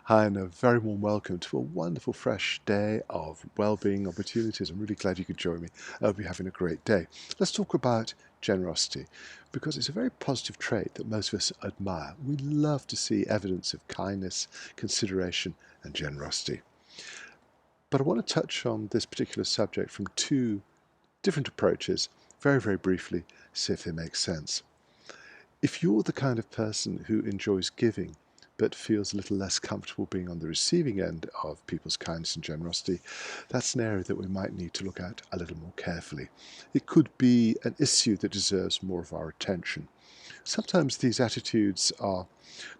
Hi, and a very warm welcome to a wonderful fresh day of well-being opportunities. I'm really glad you could join me. I hope you're having a great day. Let's talk about generosity because it's a very positive trait that most of us admire. We love to see evidence of kindness, consideration, and generosity. But I want to touch on this particular subject from two different approaches, very, very briefly, see if they make sense. If you're the kind of person who enjoys giving but feels a little less comfortable being on the receiving end of people's kindness and generosity, that's an area that we might need to look at a little more carefully. It could be an issue that deserves more of our attention. Sometimes these attitudes are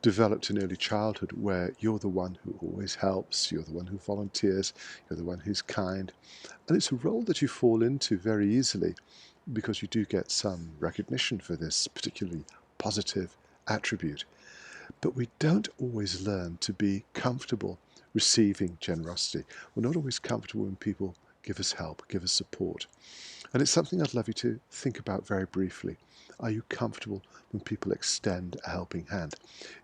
developed in early childhood where you're the one who always helps, you're the one who volunteers, you're the one who's kind, and it's a role that you fall into very easily because you do get some recognition for this particularly positive attribute. But we don't always learn to be comfortable receiving generosity. We're not always comfortable when people give us help, give us support. And it's something I'd love you to think about very briefly. Are you comfortable when people extend a helping hand?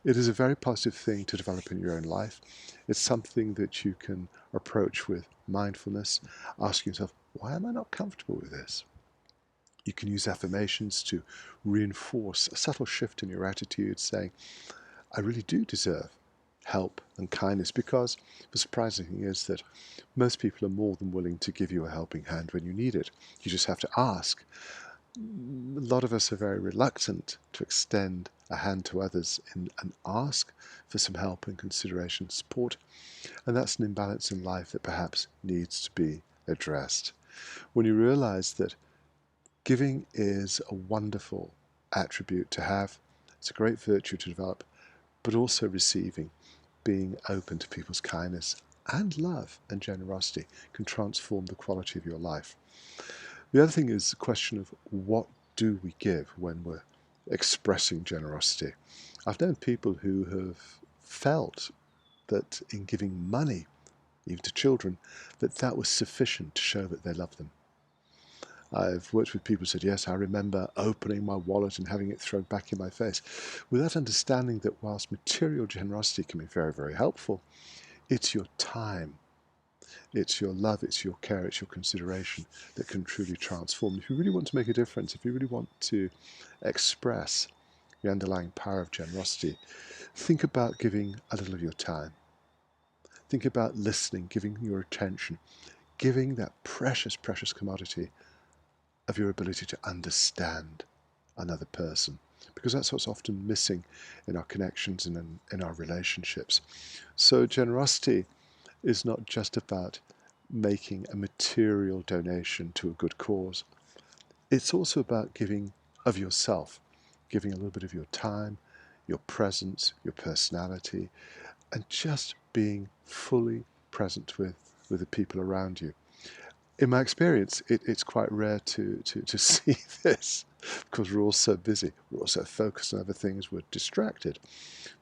It is a very positive thing to develop in your own life. It's something that you can approach with mindfulness, asking yourself, why am I not comfortable with this? You can use affirmations to reinforce a subtle shift in your attitude, saying, I really do deserve help and kindness, because the surprising thing is that most people are more than willing to give you a helping hand when you need it. You just have to ask. A lot of us are very reluctant to extend a hand to others and ask for some help and consideration and support, and that's an imbalance in life that perhaps needs to be addressed. When you realize that giving is a wonderful attribute to have, it's a great virtue to develop, but also receiving, being open to people's kindness and love and generosity can transform the quality of your life. The other thing is the question of what do we give when we're expressing generosity. I've known people who have felt that in giving money, even to children, that was sufficient to show that they love them. I've worked with people who said, yes, I remember opening my wallet and having it thrown back in my face, without understanding that whilst material generosity can be very, very helpful, it's your time, it's your love, it's your care, it's your consideration that can truly transform. If you really want to make a difference, if you really want to express the underlying power of generosity, think about giving a little of your time. Think about listening, giving your attention, giving that precious, precious commodity of your ability to understand another person, because that's what's often missing in our connections and in our relationships. So generosity is not just about making a material donation to a good cause. It's also about giving of yourself, giving a little bit of your time, your presence, your personality, and just being fully present with the people around you. In my experience, it's quite rare to see this because we're all so busy, we're all so focused on other things, we're distracted.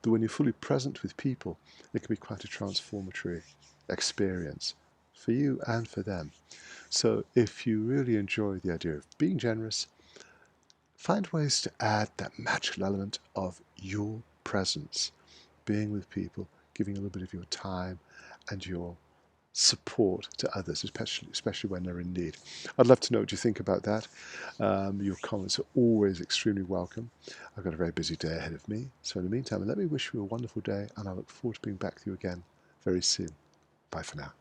But when you're fully present with people, it can be quite a transformatory experience for you and for them. So if you really enjoy the idea of being generous, find ways to add that magical element of your presence, being with people, giving a little bit of your time and your support to others, especially when they're in need. I'd love to know what you think about that. Your comments are always extremely welcome. I've got a very busy day ahead of me. So in the meantime, let me wish you a wonderful day, and I look forward to being back with you again very soon. Bye for now.